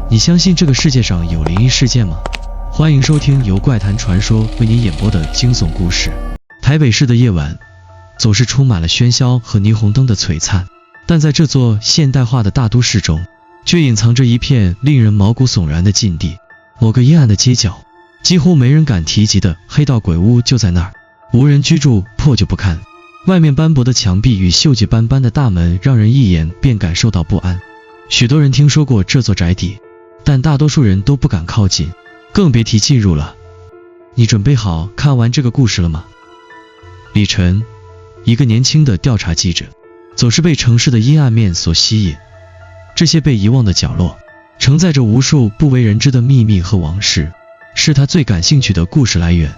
你相信这个世界上有灵异事件吗？欢迎收听由怪谈传说为您演播的惊悚故事。台北市的夜晚总是充满了喧嚣和霓虹灯的璀璨，但在这座现代化的大都市中，却隐藏着一片令人毛骨悚然的禁地。某个阴暗的街角，几乎没人敢提及的黑道鬼屋就在那儿，无人居住，破旧不堪，外面斑驳的墙壁与锈迹斑斑的大门让人一眼便感受到不安。许多人听说过这座宅邸，但大多数人都不敢靠近，更别提进入了。你准备好看完这个故事了吗？李晨，一个年轻的调查记者，总是被城市的阴暗面所吸引。这些被遗忘的角落，承载着无数不为人知的秘密和往事，是他最感兴趣的故事来源。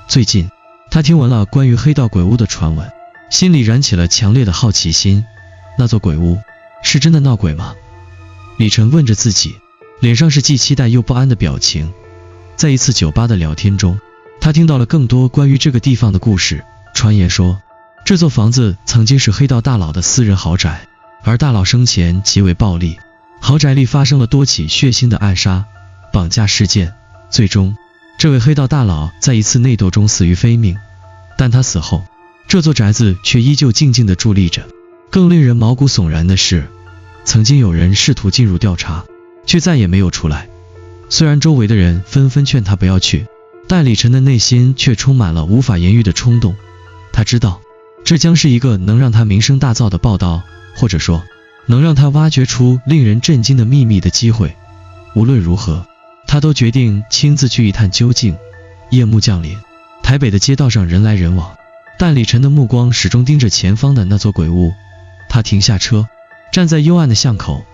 最近，他听闻了关于黑道鬼屋的传闻，心里燃起了强烈的好奇心。那座鬼屋是真的闹鬼吗？李晨问着自己，脸上是既期待又不安的表情。在一次酒吧的聊天中，他听到了更多关于这个地方的故事。传言说，这座房子曾经是黑道大佬的私人豪宅，而大佬生前极为暴力，豪宅里发生了多起血腥的暗杀、绑架事件。最终，这位黑道大佬在一次内斗中死于非命，但他死后，这座宅子却依旧静静地伫立着。更令人毛骨悚然的是，曾经有人试图进入调查，却再也没有出来。虽然周围的人纷纷劝他不要去，但李晨的内心却充满了无法言喻的冲动。他知道，这将是一个能让他名声大噪的报道，或者说，能让他挖掘出令人震惊的秘密的机会。无论如何，他都决定亲自去一探究竟。夜幕降临，台北的街道上人来人往，但李晨的目光始终盯着前方的那座鬼屋。他停下车，站在幽暗的巷口，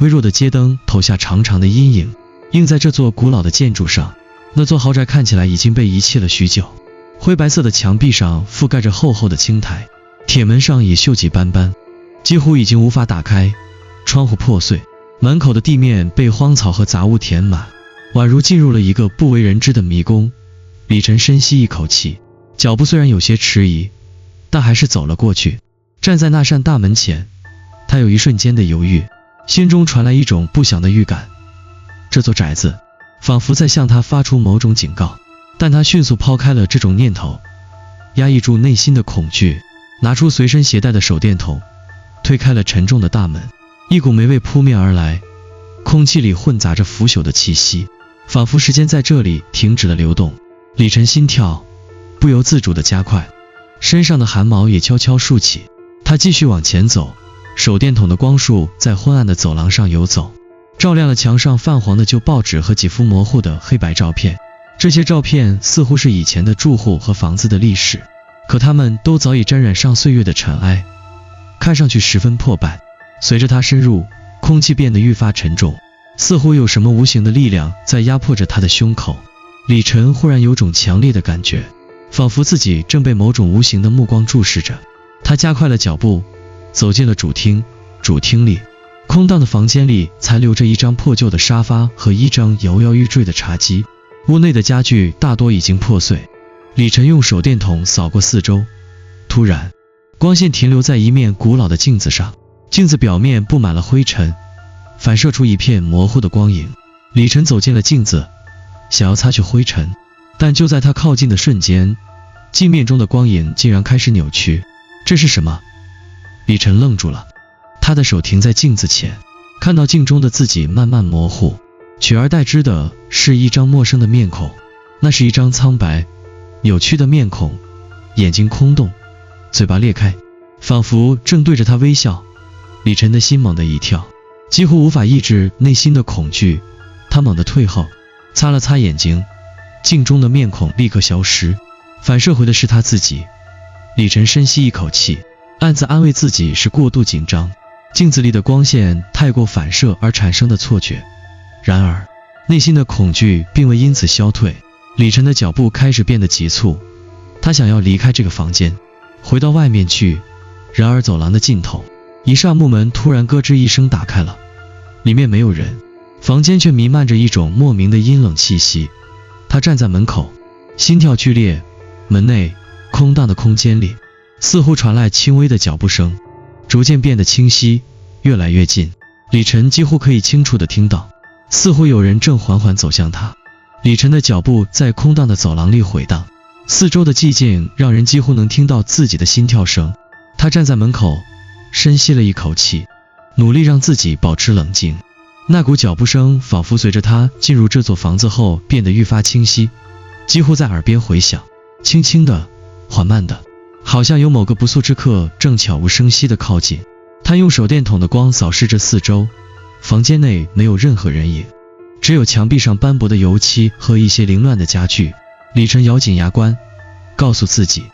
微弱的街灯投下长长的阴影，映在这座古老的建筑上。那座豪宅看起来已经被遗弃了许久，灰白色的墙壁上覆盖着厚厚的青苔，铁门上也锈迹斑斑，几乎已经无法打开。窗户破碎，门口的地面被荒草和杂物填满，宛如进入了一个不为人知的迷宫。李晨深吸一口气，脚步虽然有些迟疑，但还是走了过去。站在那扇大门前，他有一瞬间的犹豫，心中传来一种不祥的预感。这座宅子仿佛在向他发出某种警告，但他迅速抛开了这种念头，压抑住内心的恐惧，拿出随身携带的手电筒，推开了沉重的大门。一股霉味扑面而来，空气里混杂着腐朽的气息，仿佛时间在这里停止了流动。李晨心跳不由自主地加快，身上的汗毛也悄悄竖起。他继续往前走，手电筒的光束在昏暗的走廊上游走，照亮了墙上泛黄的旧报纸和几幅模糊的黑白照片。这些照片似乎是以前的住户和房子的历史，可它们都早已沾染上岁月的尘埃，看上去十分破败。随着他深入，空气变得愈发沉重，似乎有什么无形的力量在压迫着他的胸口。李晨忽然有种强烈的感觉，仿佛自己正被某种无形的目光注视着。他加快了脚步，走进了主厅。主厅里，空荡的房间里残留着一张破旧的沙发和一张摇摇欲坠的茶几，屋内的家具大多已经破碎。李晨用手电筒扫过四周，突然，光线停留在一面古老的镜子上，镜子表面布满了灰尘，反射出一片模糊的光影。李晨走进了镜子，想要擦去灰尘，但就在他靠近的瞬间，镜面中的光影竟然开始扭曲。这是什么？李晨愣住了，他的手停在镜子前，看到镜中的自己慢慢模糊，取而代之的是一张陌生的面孔。那是一张苍白、扭曲的面孔，眼睛空洞，嘴巴裂开，仿佛正对着他微笑。李晨的心猛地一跳，几乎无法抑制内心的恐惧。他猛地退后，擦了擦眼睛，镜中的面孔立刻消失，反射回的是他自己。李晨深吸一口气，暗自安慰自己是过度紧张，镜子里的光线太过反射而产生的错觉。然而，内心的恐惧并未因此消退。李晨的脚步开始变得急促，他想要离开这个房间，回到外面去。然而走廊的尽头，一扇木门突然咯吱一声打开了，里面没有人，房间却弥漫着一种莫名的阴冷气息。他站在门口，心跳剧烈。门内空荡的空间里，似乎传来轻微的脚步声，逐渐变得清晰，越来越近。李晨几乎可以清楚地听到，似乎有人正缓缓走向他。李晨的脚步在空荡的走廊里回荡，四周的寂静让人几乎能听到自己的心跳声。他站在门口，深吸了一口气，努力让自己保持冷静。那股脚步声仿佛随着他进入这座房子后变得愈发清晰，几乎在耳边回响，轻轻的，缓慢的，好像有某个不速之客正悄无声息地靠近。他用手电筒的光扫视着四周，房间内没有任何人影，只有墙壁上斑驳的油漆和一些凌乱的家具。李晨咬紧牙关，告诉自己，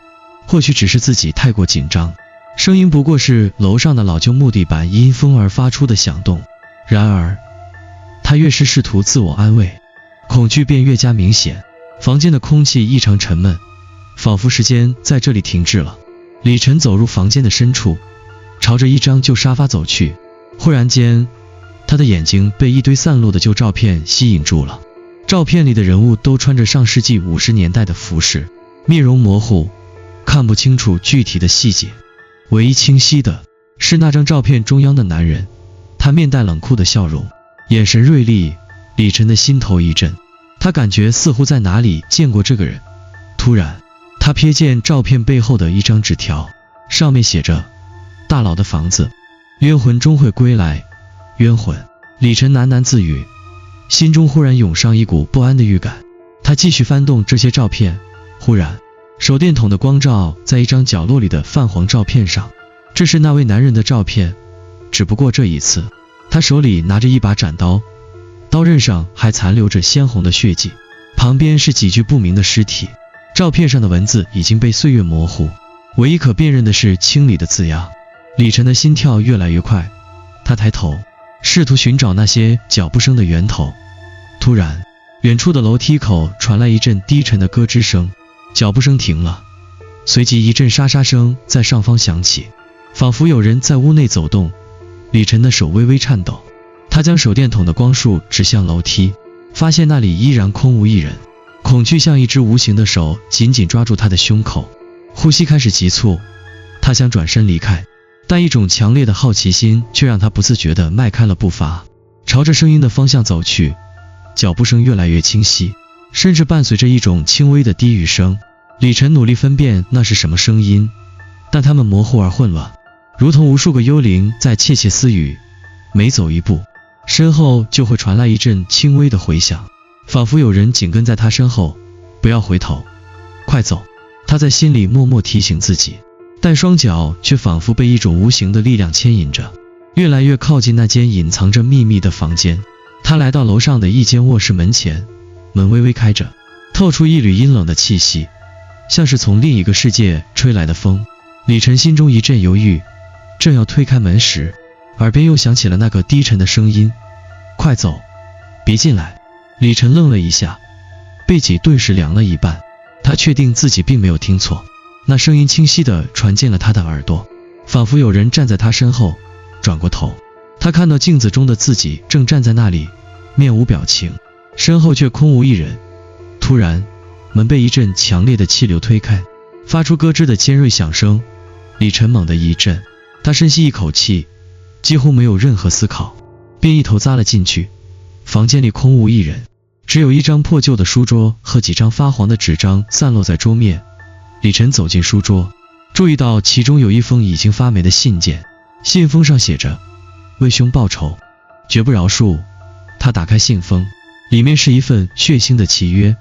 或许只是自己太过紧张，声音不过是楼上的老旧木地板因风而发出的响动。然而他越是试图自我安慰，恐惧便越加明显。房间的空气异常沉闷，仿佛时间在这里停滞了。李晨走入房间的深处，朝着一张旧沙发走去。忽然间，他的眼睛被一堆散落的旧照片吸引住了。照片里的人物都穿着上世纪50年代的服饰，面容模糊，看不清楚具体的细节。唯一清晰的是那张照片中央的男人，他面带冷酷的笑容，眼神锐利。李晨的心头一震，他感觉似乎在哪里见过这个人。突然，他瞥见照片背后的一张纸条，上面写着：大佬的房子，冤魂终会归来。冤魂，李晨喃喃自语，心中忽然涌上一股不安的预感。他继续翻动这些照片，忽然手电筒的光照在一张角落里的泛黄照片上，这是那位男人的照片，只不过这一次他手里拿着一把斩刀，刀刃上还残留着鲜红的血迹，旁边是几具不明的尸体。照片上的文字已经被岁月模糊，唯一可辨认的是清理的字样。李晨的心跳越来越快，他抬头试图寻找那些脚步声的源头。突然，远处的楼梯口传来一阵低沉的咯吱声，脚步声停了，随即一阵沙沙声在上方响起，仿佛有人在屋内走动。李晨的手微微颤抖，他将手电筒的光束指向楼梯，发现那里依然空无一人。恐惧像一只无形的手紧紧抓住他的胸口，呼吸开始急促。他想转身离开，但一种强烈的好奇心却让他不自觉地迈开了步伐，朝着声音的方向走去。脚步声越来越清晰，甚至伴随着一种轻微的低语声。李晨努力分辨那是什么声音，但它们模糊而混乱，如同无数个幽灵在窃窃私语。每走一步，身后就会传来一阵轻微的回响，仿佛有人紧跟在他身后。不要回头，快走，他在心里默默提醒自己，但双脚却仿佛被一种无形的力量牵引着，越来越靠近那间隐藏着秘密的房间。他来到楼上的一间卧室门前，门微微开着，透出一缕阴冷的气息，像是从另一个世界吹来的风。李晨心中一阵犹豫，正要推开门时，耳边又响起了那个低沉的声音：快走，别进来。李晨愣了一下，背脊顿时凉了一半。他确定自己并没有听错，那声音清晰地传进了他的耳朵，仿佛有人站在他身后。转过头，他看到镜子中的自己正站在那里，面无表情，身后却空无一人。突然，门被一阵强烈的气流推开，发出咯吱的尖锐响声。李晨猛地一震，他深吸一口气，几乎没有任何思考，便一头扎了进去。房间里空无一人，只有一张破旧的书桌和几张发黄的纸张散落在桌面。李晨走进书桌，注意到其中有一封已经发霉的信件，信封上写着：为兄报仇，绝不饶恕。他打开信封，里面是一份血腥的契约，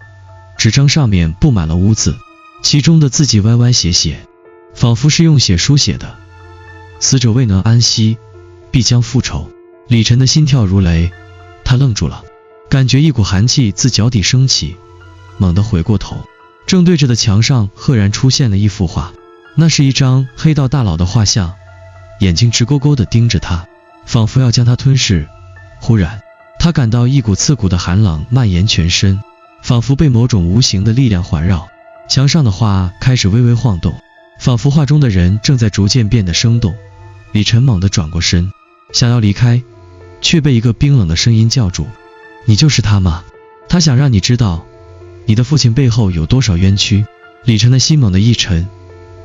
纸张上面布满了污渍，其中的字迹歪歪斜斜，仿佛是用血书写的。死者未能安息，必将复仇。李晨的心跳如雷，他愣住了，感觉一股寒气自脚底升起，猛地回过头，正对着的墙上赫然出现了一幅画，那是一张黑道大佬的画像，眼睛直勾勾地盯着他，仿佛要将他吞噬。忽然，他感到一股刺骨的寒冷蔓延全身，仿佛被某种无形的力量环绕。墙上的画开始微微晃动，仿佛画中的人正在逐渐变得生动。李晨猛地转过身，想要离开，却被一个冰冷的声音叫住：你就是他吗？他想让你知道，你的父亲背后有多少冤屈。李晨的心猛地一沉，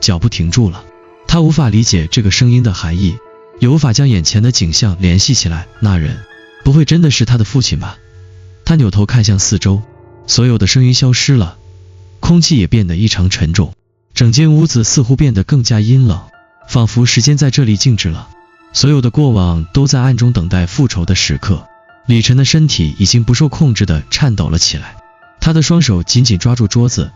脚步停住了。他无法理解这个声音的含义，也无法将眼前的景象联系起来。那人不会真的是他的父亲吧？他扭头看向四周，所有的声音消失了，空气也变得异常沉重，整间屋子似乎变得更加阴冷，仿佛时间在这里静止了，所有的过往都在暗中等待复仇的时刻。李晨的身体已经不受控制地颤抖了起来，他的双手紧紧抓住桌子，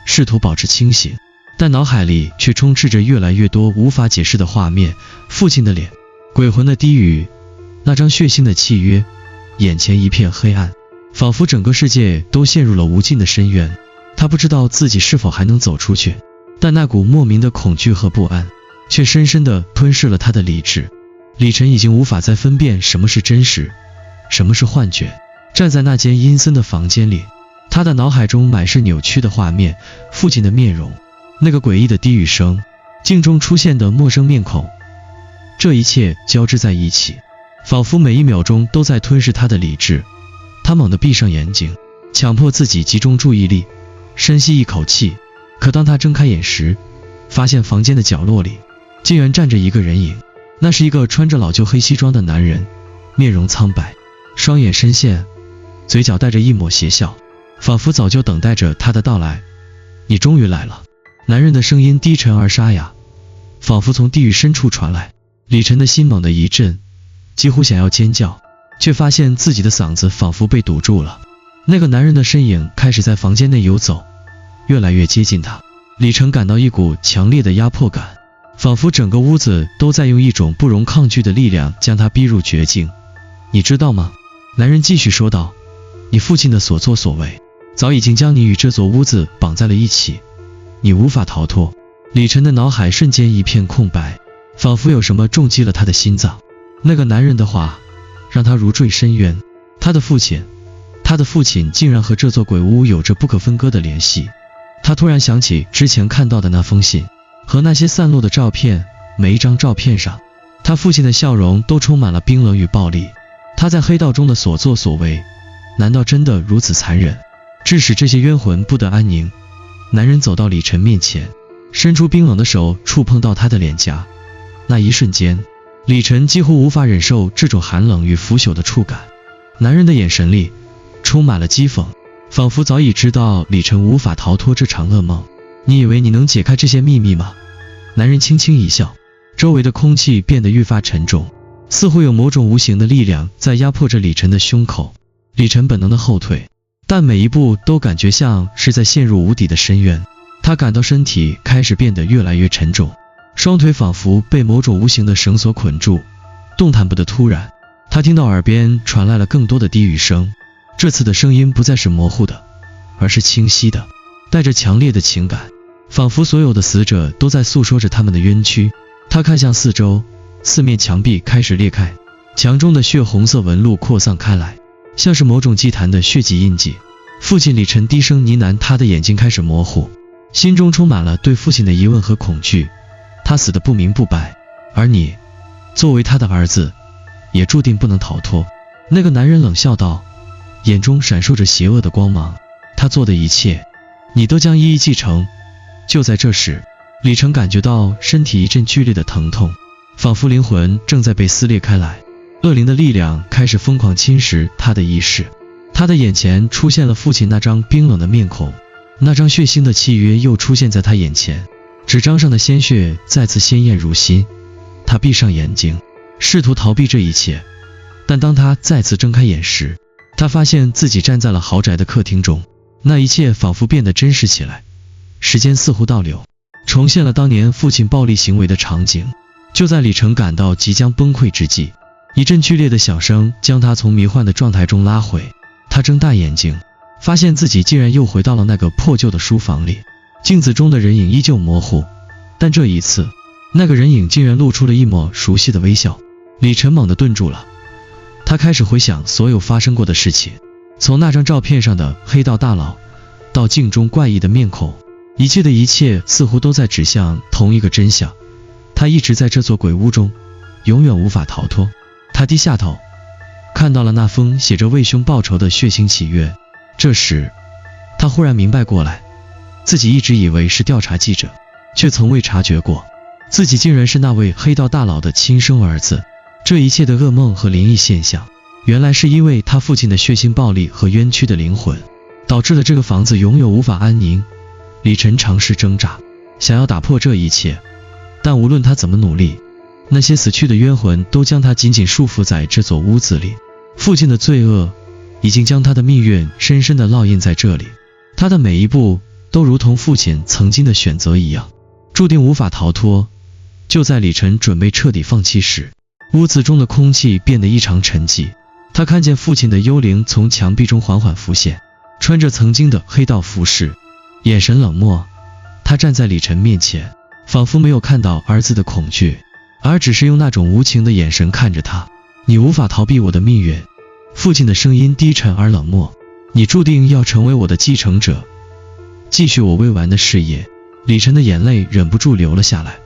试图保持清醒，但脑海里却充斥着越来越多无法解释的画面，父亲的脸，鬼魂的低语，那张血腥的契约，眼前一片黑暗，仿佛整个世界都陷入了无尽的深渊。他不知道自己是否还能走出去，但那股莫名的恐惧和不安却深深地吞噬了他的理智。李晨已经无法再分辨什么是真实，什么是幻觉。站在那间阴森的房间里，他的脑海中满是扭曲的画面，父亲的面容，那个诡异的低语声，镜中出现的陌生面孔，这一切交织在一起，仿佛每一秒钟都在吞噬他的理智。他猛地闭上眼睛，强迫自己集中注意力，深吸一口气。可当他睁开眼时，发现房间的角落里竟然站着一个人影。那是一个穿着老旧黑西装的男人，面容苍白，双眼深陷，嘴角带着一抹邪笑，仿佛早就等待着他的到来。你终于来了。男人的声音低沉而沙哑，仿佛从地狱深处传来。李晨的心猛地一震，几乎想要尖叫，却发现自己的嗓子仿佛被堵住了。那个男人的身影开始在房间内游走，越来越接近他。李晨感到一股强烈的压迫感，仿佛整个屋子都在用一种不容抗拒的力量将他逼入绝境。你知道吗？男人继续说道，你父亲的所作所为早已经将你与这座屋子绑在了一起，你无法逃脱。李晨的脑海瞬间一片空白，仿佛有什么重击了他的心脏。那个男人的话让他如坠深渊，他的父亲竟然和这座鬼屋有着不可分割的联系。他突然想起之前看到的那封信和那些散落的照片，每一张照片上他父亲的笑容都充满了冰冷与暴力。他在黑道中的所作所为，难道真的如此残忍，致使这些冤魂不得安宁？男人走到李晨面前，伸出冰冷的手触碰到他的脸颊。那一瞬间，李晨几乎无法忍受这种寒冷与腐朽的触感。男人的眼神里充满了讥讽，仿佛早已知道李晨无法逃脱这场噩梦。你以为你能解开这些秘密吗？男人轻轻一笑，周围的空气变得愈发沉重，似乎有某种无形的力量在压迫着李晨的胸口。李晨本能的后退，但每一步都感觉像是在陷入无底的深渊。他感到身体开始变得越来越沉重，双腿仿佛被某种无形的绳索捆住，动弹不得。突然，他听到耳边传来了更多的低语声，这次的声音不再是模糊的，而是清晰的，带着强烈的情感，仿佛所有的死者都在诉说着他们的冤屈。他看向四周，四面墙壁开始裂开，墙中的血红色纹路扩散开来，像是某种祭坛的血迹印记。父亲李晨低声呢喃，他的眼睛开始模糊，心中充满了对父亲的疑问和恐惧。他死得不明不白，而你作为他的儿子也注定不能逃脱。那个男人冷笑道，眼中闪烁着邪恶的光芒。他做的一切你都将一一继承。就在这时，李晨感觉到身体一阵剧烈的疼痛，仿佛灵魂正在被撕裂开来，恶灵的力量开始疯狂侵蚀他的意识。他的眼前出现了父亲那张冰冷的面孔，那张血腥的契约又出现在他眼前，纸张上的鲜血再次鲜艳如新。他闭上眼睛，试图逃避这一切，但当他再次睁开眼时，他发现自己站在了豪宅的客厅中。那一切仿佛变得真实起来，时间似乎倒流，重现了当年父亲暴力行为的场景。就在李晨感到即将崩溃之际，一阵剧烈的响声将他从迷幻的状态中拉回。他睁大眼睛，发现自己竟然又回到了那个破旧的书房里。镜子中的人影依旧模糊，但这一次，那个人影竟然露出了一抹熟悉的微笑。李晨猛地顿住了，他开始回想所有发生过的事情，从那张照片上的黑道大佬，到镜中怪异的面孔，一切似乎都在指向同一个真相。他一直在这座鬼屋中，永远无法逃脱。他低下头，看到了那封写着为兄报仇的血腥契约。这时，他忽然明白过来，自己一直以为是调查记者，却从未察觉过，自己竟然是那位黑道大佬的亲生儿子。这一切的噩梦和灵异现象，原来是因为他父亲的血腥暴力和冤屈的灵魂，导致了这个房子永远无法安宁。李晨尝试挣扎，想要打破这一切，但无论他怎么努力，那些死去的冤魂都将他紧紧束缚在这座屋子里。父亲的罪恶已经将他的命运深深地烙印在这里，他的每一步都如同父亲曾经的选择一样，注定无法逃脱。就在李晨准备彻底放弃时，屋子中的空气变得异常沉寂。他看见父亲的幽灵从墙壁中缓缓浮现，穿着曾经的黑道服饰，眼神冷漠。他站在李晨面前，仿佛没有看到儿子的恐惧，而只是用那种无情的眼神看着他。你无法逃避我的命运。父亲的声音低沉而冷漠，你注定要成为我的继承者，继续我未完的事业。李晨的眼泪忍不住流了下来，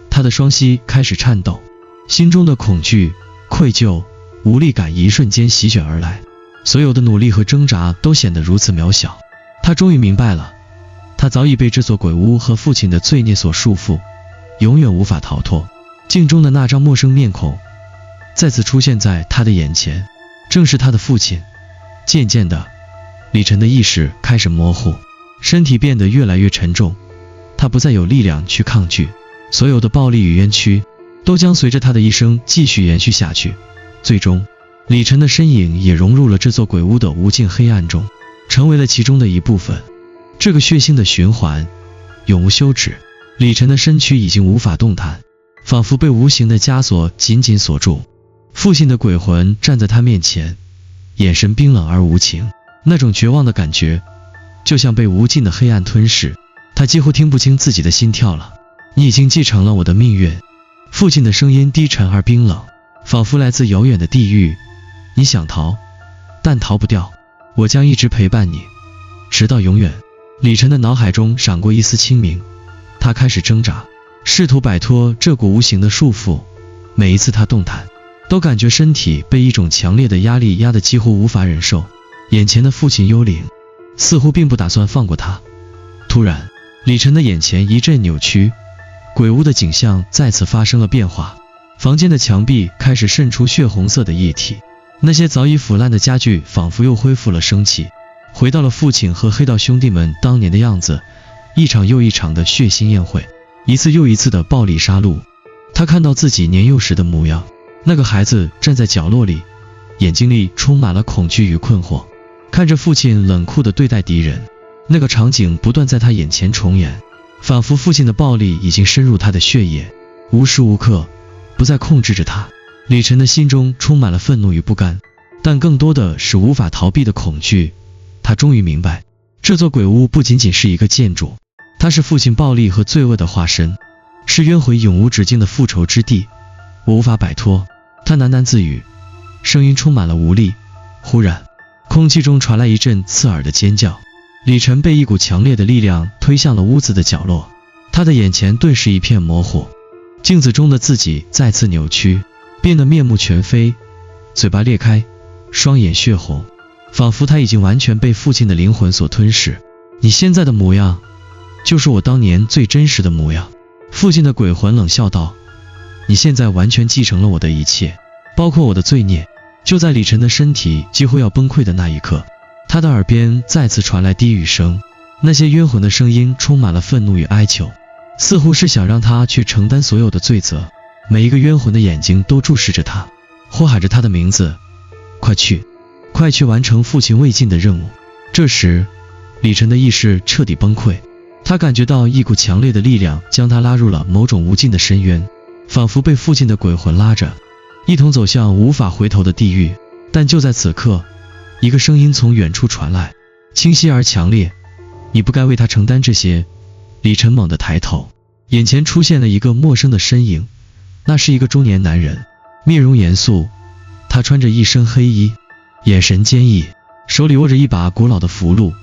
他的双膝开始颤抖，心中的恐惧、愧疚、无力感一瞬间席卷而来，所有的努力和挣扎都显得如此渺小。他终于明白了，他早已被这座鬼屋和父亲的罪孽所束缚，永远无法逃脱。镜中的那张陌生面孔再次出现在他的眼前，正是他的父亲。渐渐的，李晨的意识开始模糊，身体变得越来越沉重，他不再有力量去抗拒，所有的暴力与冤屈都将随着他的一生继续延续下去。最终，李晨的身影也融入了这座鬼屋的无尽黑暗中，成为了其中的一部分。这个血腥的循环永无休止。李晨的身躯已经无法动弹，仿佛被无形的枷锁紧紧锁住。父亲的鬼魂站在他面前，眼神冰冷而无情，那种绝望的感觉就像被无尽的黑暗吞噬。他几乎听不清自己的心跳了。你已经继承了我的命运。父亲的声音低沉而冰冷，仿佛来自遥远的地狱。你想逃，但逃不掉，我将一直陪伴你，直到永远。李晨的脑海中闪过一丝清明，他开始挣扎，试图摆脱这股无形的束缚。每一次他动弹，都感觉身体被一种强烈的压力压得几乎无法忍受。眼前的父亲幽灵似乎并不打算放过他。突然，李晨的眼前一阵扭曲，鬼屋的景象再次发生了变化。房间的墙壁开始渗出血红色的液体，那些早已腐烂的家具仿佛又恢复了生气，回到了父亲和黑道兄弟们当年的样子。一场又一场的血腥宴会，一次又一次的暴力杀戮。他看到自己年幼时的模样，那个孩子站在角落里，眼睛里充满了恐惧与困惑，看着父亲冷酷地对待敌人。那个场景不断在他眼前重演，仿佛父亲的暴力已经深入他的血液，无时无刻不再控制着他。李晨的心中充满了愤怒与不甘，但更多的是无法逃避的恐惧。他终于明白，这座鬼屋不仅仅是一个建筑，它是父亲暴力和罪恶的化身，是冤魂永无止境的复仇之地。我无法摆脱。他喃喃自语，声音充满了无力。忽然，空气中传来一阵刺耳的尖叫。李晨被一股强烈的力量推向了屋子的角落，他的眼前顿时一片模糊，镜子中的自己再次扭曲，变得面目全非，嘴巴裂开，双眼血红，仿佛他已经完全被父亲的灵魂所吞噬。你现在的模样，就是我当年最真实的模样。父亲的鬼魂冷笑道，你现在完全继承了我的一切，包括我的罪孽。就在李晨的身体几乎要崩溃的那一刻，他的耳边再次传来低语声，那些冤魂的声音充满了愤怒与哀求，似乎是想让他去承担所有的罪责。每一个冤魂的眼睛都注视着他，呼喊着他的名字，快去，快去完成父亲未尽的任务。这时，李晨的意识彻底崩溃，他感觉到一股强烈的力量将他拉入了某种无尽的深渊，仿佛被父亲的鬼魂拉着，一同走向无法回头的地狱。但就在此刻，一个声音从远处传来，清晰而强烈，你不该为他承担这些。李晨猛地抬头，眼前出现了一个陌生的身影，那是一个中年男人，面容严肃，他穿着一身黑衣，眼神坚毅，手里握着一把古老的符箓。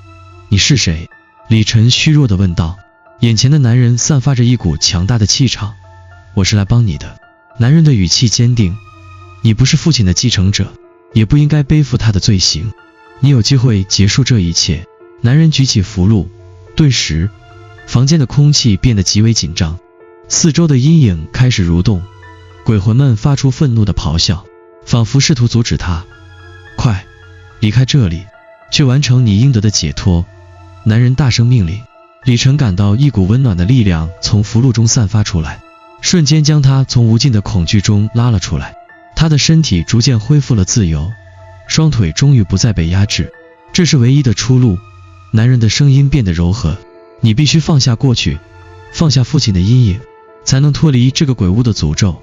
你是谁？李晨虚弱地问道。眼前的男人散发着一股强大的气场。我是来帮你的。男人的语气坚定，你不是父亲的继承者，也不应该背负他的罪行，你有机会结束这一切。男人举起符箓，顿时房间的空气变得极为紧张，四周的阴影开始蠕动，鬼魂们发出愤怒的咆哮，仿佛试图阻止他。离开这里，去完成你应得的解脱。男人大声命令。李晨感到一股温暖的力量从符箓中散发出来，瞬间将他从无尽的恐惧中拉了出来。他的身体逐渐恢复了自由，双腿终于不再被压制，这是唯一的出路。男人的声音变得柔和，你必须放下过去，放下父亲的阴影，才能脱离这个鬼屋的诅咒。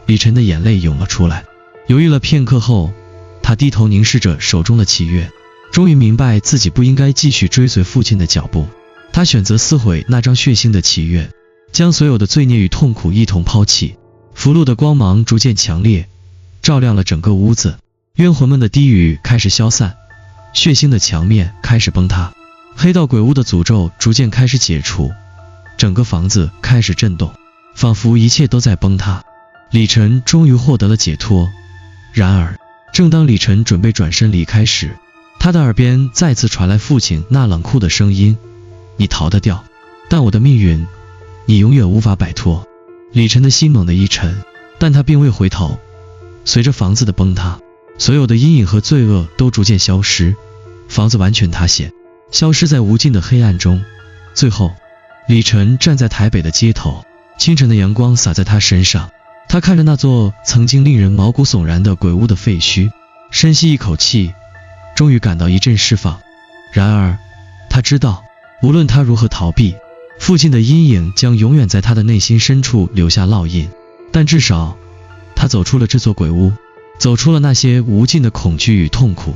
李晨的眼泪涌了出来，犹豫了片刻后，他低头凝视着手中的祈愿，终于明白自己不应该继续追随父亲的脚步。他选择撕毁那张血腥的祈愿，将所有的罪孽与痛苦一同抛弃。符箓的光芒逐渐强烈，照亮了整个屋子。冤魂们的低语开始消散，血腥的墙面开始崩塌，黑道鬼屋的诅咒逐渐开始解除，整个房子开始震动，仿佛一切都在崩塌。李晨终于获得了解脱。然而，正当李晨准备转身离开时，他的耳边再次传来父亲那冷酷的声音：你逃得掉，但我的命运你永远无法摆脱。李晨的心猛地一沉，但他并未回头。随着房子的崩塌，所有的阴影和罪恶都逐渐消失，房子完全塌陷，消失在无尽的黑暗中。最后，李晨站在台北的街头，清晨的阳光洒在他身上，他看着那座曾经令人毛骨悚然的鬼屋的废墟，深吸一口气，终于感到一阵释放。然而，他知道无论他如何逃避，父亲的阴影将永远在他的内心深处留下烙印。但至少，他走出了这座鬼屋，走出了那些无尽的恐惧与痛苦。